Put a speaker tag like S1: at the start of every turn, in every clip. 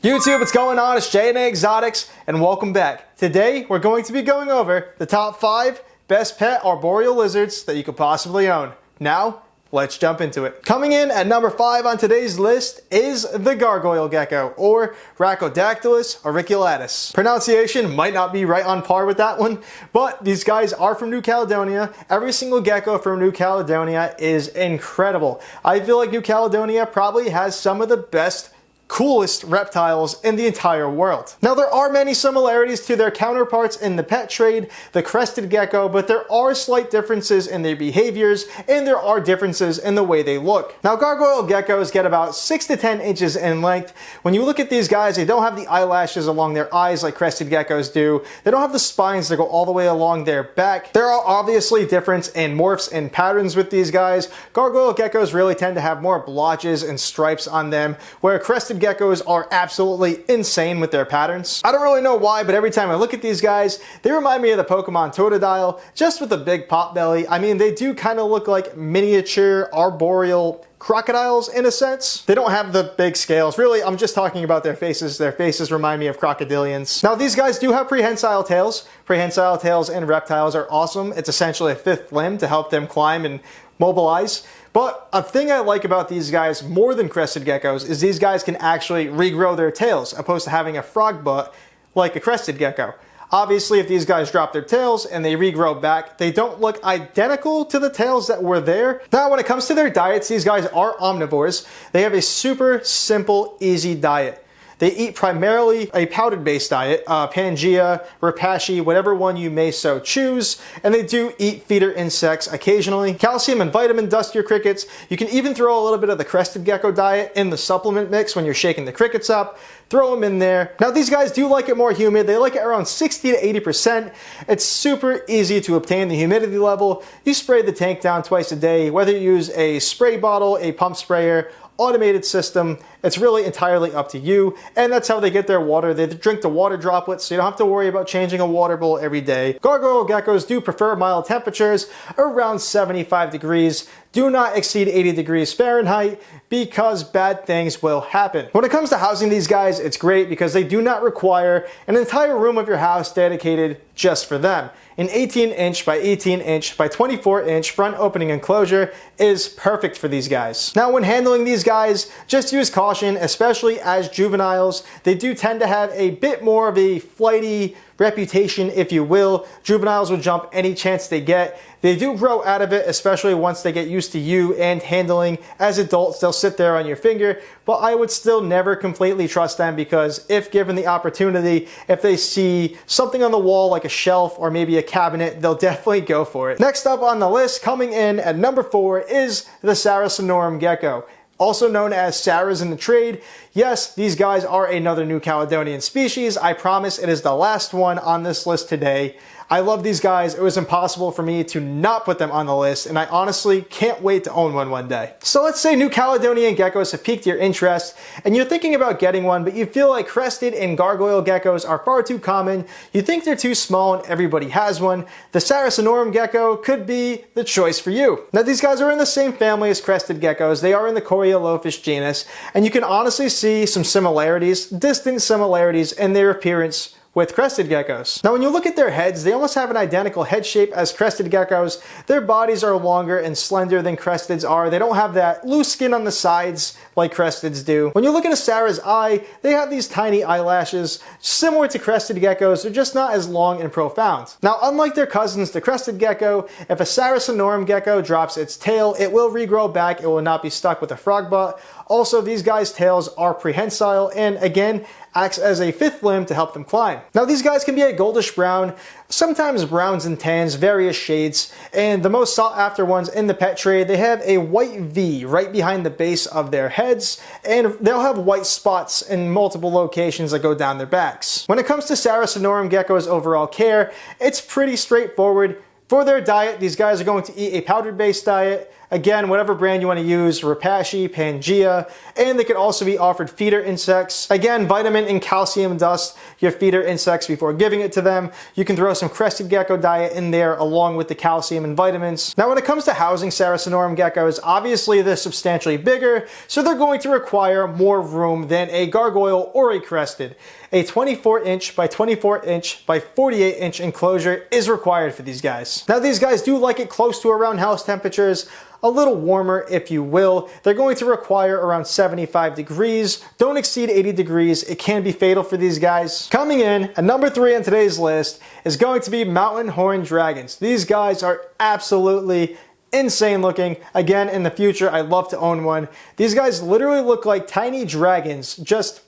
S1: YouTube, what's going on? It's J&A Exotics, and welcome back. Today, we're going to be going over the top 5 best pet arboreal lizards that you could possibly own. Now, let's jump into it. Coming in at number 5 on today's list is the gargoyle gecko, or Rhacodactylus auriculatus. Pronunciation might not be right on par with that one, but these guys are from New Caledonia. Every single gecko from New Caledonia is incredible. I feel like New Caledonia probably has some of the best, coolest reptiles in the entire world. Now, there are many similarities to their counterparts in the pet trade, the crested gecko, but there are slight differences in their behaviors, and there are differences in the way they look. Now, gargoyle geckos get about 6 to 10 inches in length. When you look at these guys, they don't have the eyelashes along their eyes like crested geckos do. They don't have the spines that go all the way along their back. There are obviously difference in morphs and patterns with these guys. Gargoyle geckos really tend to have more blotches and stripes on them, where crested geckos are absolutely insane with their patterns. I don't really know why, but every time I look at these guys, they remind me of the Pokemon Totodile, just with a big pot belly. I mean, they do kind of look like miniature arboreal crocodiles in a sense. They don't have the big scales. Really, I'm just talking about their faces. Their faces remind me of crocodilians. Now, these guys do have prehensile tails. Prehensile tails in reptiles are awesome. It's essentially a 5th limb to help them climb and mobilize. But a thing I like about these guys more than crested geckos is these guys can actually regrow their tails, opposed to having a frog butt like a crested gecko. Obviously, if these guys drop their tails and they regrow back, they don't look identical to the tails that were there. Now, when it comes to their diets, these guys are omnivores. They have a super simple, easy diet. They eat primarily a powdered-based diet, Pangea, Repashy, whatever one you may so choose, and they do eat feeder insects occasionally. Calcium and vitamin dust your crickets. You can even throw a little bit of the crested gecko diet in the supplement mix when you're shaking the crickets up. Throw them in there. Now, these guys do like it more humid. They like it around 60 to 80%. It's super easy to obtain the humidity level. You spray the tank down twice a day, whether you use a spray bottle, a pump sprayer, automated system. It's really entirely up to you, and that's how they get their water. They drink the water droplets, so you don't have to worry about changing a water bowl every day. Gargoyle geckos do prefer mild temperatures around 75 degrees. Do not exceed 80 degrees Fahrenheit because bad things will happen. When it comes to housing these guys, it's great because they do not require an entire room of your house dedicated just for them. An 18-inch by 18-inch by 24-inch front opening enclosure is perfect for these guys. Now, when handling these guys, just use caution, especially as juveniles. They do tend to have a bit more of a flighty reputation, if you will. Juveniles will jump any chance they get. They do grow out of it, especially once they get used to you and handling. As adults, they'll sit there on your finger, but I would still never completely trust them because if given the opportunity, if they see something on the wall like a shelf or maybe a cabinet, they'll definitely go for it. Next up on the list, coming in at number 4, is the Saracenorum gecko, also known as Saras in the trade. Yes, these guys are another New Caledonian species. I promise it is the last one on this list today. I love these guys. It was impossible for me to not put them on the list, and I honestly can't wait to own one day. So let's say New Caledonian geckos have piqued your interest, and you're thinking about getting one, but you feel like crested and gargoyle geckos are far too common. You think they're too small and everybody has one. The Saracenorum gecko could be the choice for you. Now, these guys are in the same family as crested geckos. They are in the Coreolophus genus, and you can honestly see some similarities, distinct similarities in their appearance with crested geckos. Now, when you look at their heads, they almost have an identical head shape as crested geckos. Their bodies are longer and slender than cresteds are. They don't have that loose skin on the sides like cresteds do. When you look at a Sarah's eye, they have these tiny eyelashes. Similar to crested geckos, they're just not as long and profound. Now, unlike their cousins, the crested gecko, if a Saracenorum gecko drops its tail, it will regrow back. It will not be stuck with a frog butt. Also, these guys' tails are prehensile and, again, acts as a 5th limb to help them climb. Now, these guys can be a goldish brown, sometimes browns and tans, various shades, and the most sought after ones in the pet trade, they have a white V right behind the base of their heads, and they'll have white spots in multiple locations that go down their backs. When it comes to Saracenorum geckos' overall care, it's pretty straightforward. For their diet, these guys are going to eat a powdered-based diet, Again, whatever brand you want to use, Repashy, Pangea, and they could also be offered feeder insects. Again, vitamin and calcium dust your feeder insects before giving it to them. You can throw some crested gecko diet in there along with the calcium and vitamins. Now, when it comes to housing Saracenorum geckos, obviously they're substantially bigger, so they're going to require more room than a gargoyle or a crested. A 24-inch by 24-inch by 48-inch enclosure is required for these guys. Now, these guys do like it close to around house temperatures, a little warmer if you will. They're going to require around 75 degrees. Don't exceed 80 degrees. It can be fatal for these guys. Coming in at number 3 on today's list is going to be mountain horned dragons. These guys are absolutely insane looking. Again, in the future, I'd love to own one. These guys literally look like tiny dragons, just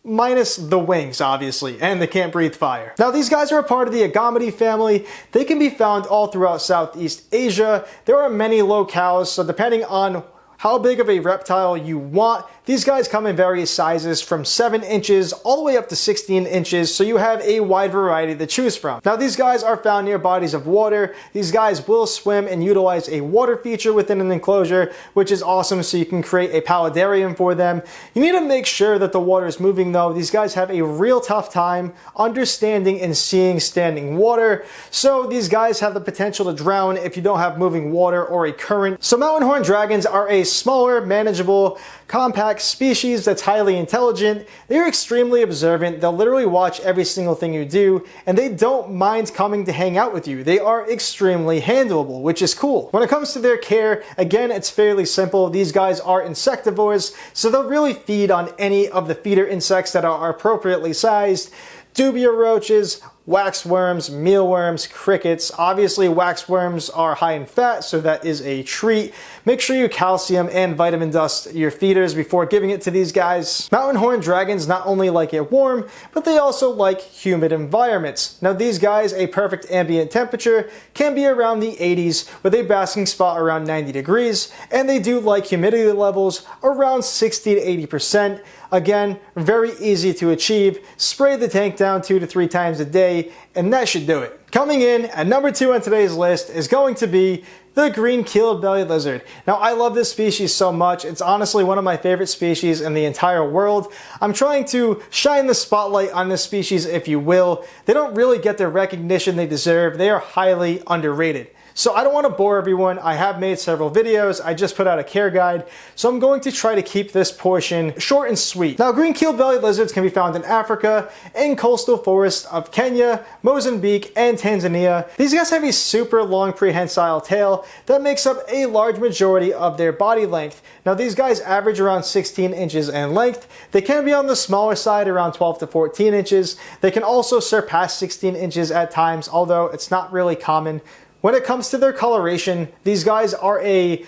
S1: minus the wings, obviously, and they can't breathe fire. Now, these guys are a part of the Agomity family. They can be found all throughout Southeast Asia. There are many locales, so depending on how big of a reptile you want, these guys come in various sizes from 7 inches all the way up to 16 inches, so you have a wide variety to choose from. Now, these guys are found near bodies of water. These guys will swim and utilize a water feature within an enclosure, which is awesome, so you can create a paludarium for them. You need to make sure that the water is moving though. These guys have a real tough time understanding and seeing standing water, so these guys have the potential to drown if you don't have moving water or a current. So mountain horned dragons are a smaller, manageable, compact species that's highly intelligent. They're extremely observant. They'll literally watch every single thing you do, and they don't mind coming to hang out with you. They are extremely handleable, which is cool. When it comes to their care, again, it's fairly simple. These guys are insectivores, so they'll really feed on any of the feeder insects that are appropriately sized. Dubia roaches, waxworms, mealworms, crickets. Obviously, waxworms are high in fat, so that is a treat. Make sure you calcium and vitamin dust your feeders before giving it to these guys. Mountain horned dragons not only like it warm, but they also like humid environments. Now, these guys, a perfect ambient temperature can be around the 80s with a basking spot around 90 degrees, and they do like humidity levels around 60 to 80%. Again, very easy to achieve. Spray the tank down 2 to 3 times a day, and that should do it. Coming in at number 2 on today's list is going to be the green-keeled belly lizard. Now, I love this species so much. It's honestly one of my favorite species in the entire world. I'm trying to shine the spotlight on this species, if you will. They don't really get the recognition they deserve. They are highly underrated. So I don't want to bore everyone. I have made several videos. I just put out a care guide. So I'm going to try to keep this portion short and sweet. Now, green-keeled belly lizards can be found in Africa, in coastal forests of Kenya, Mozambique, and Tanzania. These guys have a super long prehensile tail that makes up a large majority of their body length. Now, these guys average around 16 inches in length. They can be on the smaller side, around 12 to 14 inches. They can also surpass 16 inches at times, although it's not really common. When it comes to their coloration, these guys are a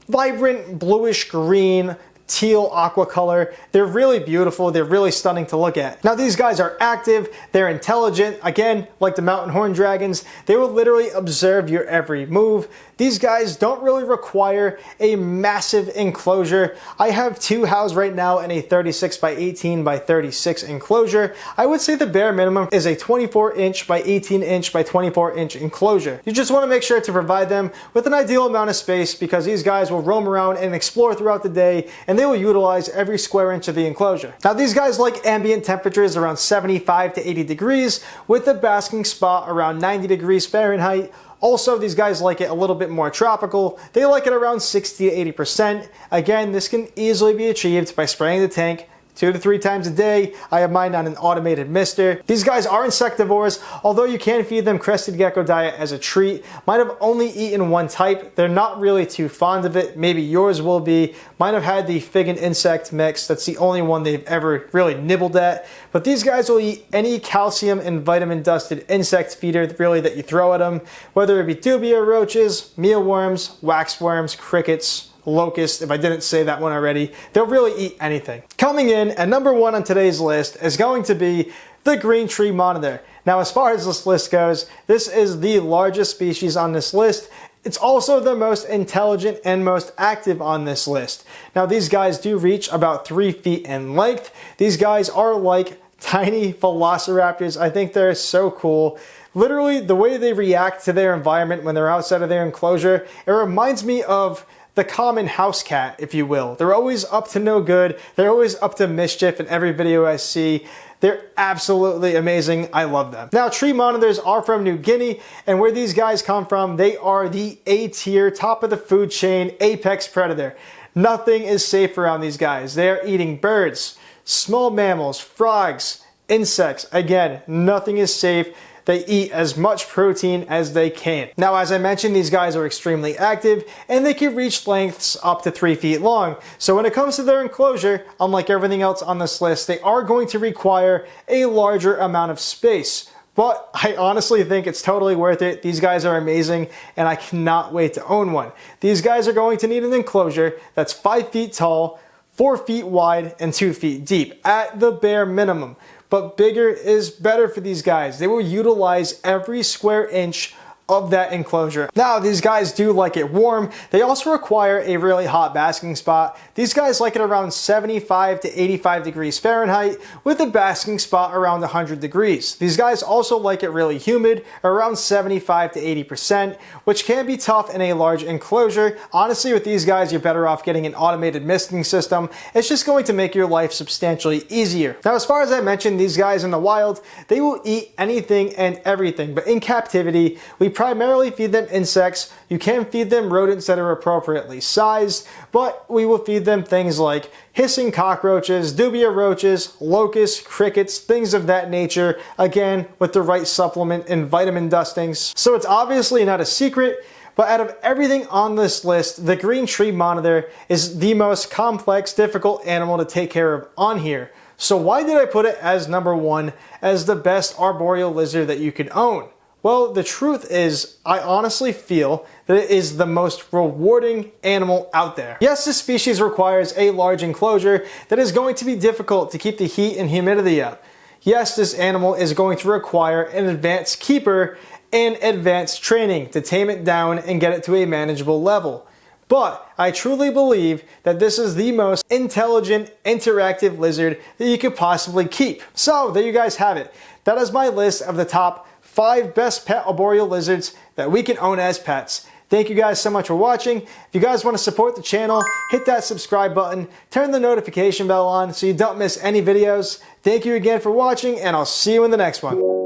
S1: vibrant bluish green, teal aqua color. They're really beautiful. They're really stunning to look at. Now, these guys are active. They're intelligent. Again, like the mountain horned dragons, they will literally observe your every move. These guys don't really require a massive enclosure. I have 2 housed right now in a 36 by 18 by 36 enclosure. I would say the bare minimum is a 24-inch by 18-inch by 24-inch enclosure. You just want to make sure to provide them with an ideal amount of space, because these guys will roam around and explore throughout the day, and they will utilize every square inch of the enclosure. Now, these guys like ambient temperatures around 75 to 80 degrees with the basking spot around 90 degrees Fahrenheit. Also, these guys like it a little bit more tropical. They like it around 60 to 80%. Again, this can easily be achieved by spraying the tank 2 to 3 times a day. I have mine on an automated mister. These guys are insectivores, although you can feed them crested gecko diet as a treat. Mine have only eaten one type. They're not really too fond of it. Maybe yours will be. Mine have had the fig and insect mix. That's the only one they've ever really nibbled at. But these guys will eat any calcium and vitamin dusted insect feeder really that you throw at them, whether it be dubia roaches, mealworms, waxworms, crickets, locust, if I didn't say that one already. They'll really eat anything. Coming in at number 1 on today's list is going to be the green tree monitor. Now, as far as this list goes, this is the largest species on this list. It's also the most intelligent and most active on this list. Now, these guys do reach about 3 feet in length. These guys are like tiny velociraptors. I think they're so cool. Literally, the way they react to their environment when they're outside of their enclosure, it reminds me of the common house cat, if you will. They're always up to no good. They're always up to mischief in every video I see. They're absolutely amazing. I love them. Now, tree monitors are from New Guinea, and where these guys come from, they are the A tier, top of the food chain, apex predator. Nothing is safe around these guys. They are eating birds, small mammals, frogs, insects. Again, nothing is safe. They eat as much protein as they can. Now, as I mentioned, these guys are extremely active and they can reach lengths up to 3 feet long. So when it comes to their enclosure, unlike everything else on this list, they are going to require a larger amount of space. But I honestly think it's totally worth it. These guys are amazing and I cannot wait to own one. These guys are going to need an enclosure that's 5 feet tall, 4 feet wide, and 2 feet deep at the bare minimum. But bigger is better for these guys. They will utilize every square inch of that enclosure. Now, these guys do like it warm. They also require a really hot basking spot. These guys like it around 75 to 85 degrees Fahrenheit with a basking spot around 100 degrees. These guys also like it really humid, around 75 to 80%, which can be tough in a large enclosure. Honestly, with these guys, you're better off getting an automated misting system. It's just going to make your life substantially easier. Now, as far as I mentioned, these guys in the wild, they will eat anything and everything, but in captivity, we primarily feed them insects. You can feed them rodents that are appropriately sized, but we will feed them things like hissing cockroaches, dubia roaches, locusts, crickets, things of that nature, again, with the right supplement and vitamin dustings. So it's obviously not a secret, but out of everything on this list, the green tree monitor is the most complex, difficult animal to take care of on here. So why did I put it as number 1 as the best arboreal lizard that you could own? Well, the truth is, I honestly feel that it is the most rewarding animal out there. Yes, this species requires a large enclosure that is going to be difficult to keep the heat and humidity out. Yes, this animal is going to require an advanced keeper and advanced training to tame it down and get it to a manageable level. But I truly believe that this is the most intelligent, interactive lizard that you could possibly keep. So there you guys have it. That is my list of the top 5 best pet arboreal lizards that we can own as pets. Thank you guys so much for watching. If you guys want to support the channel, hit that subscribe button, turn the notification bell on so you don't miss any videos. Thank you again for watching, and I'll see you in the next one.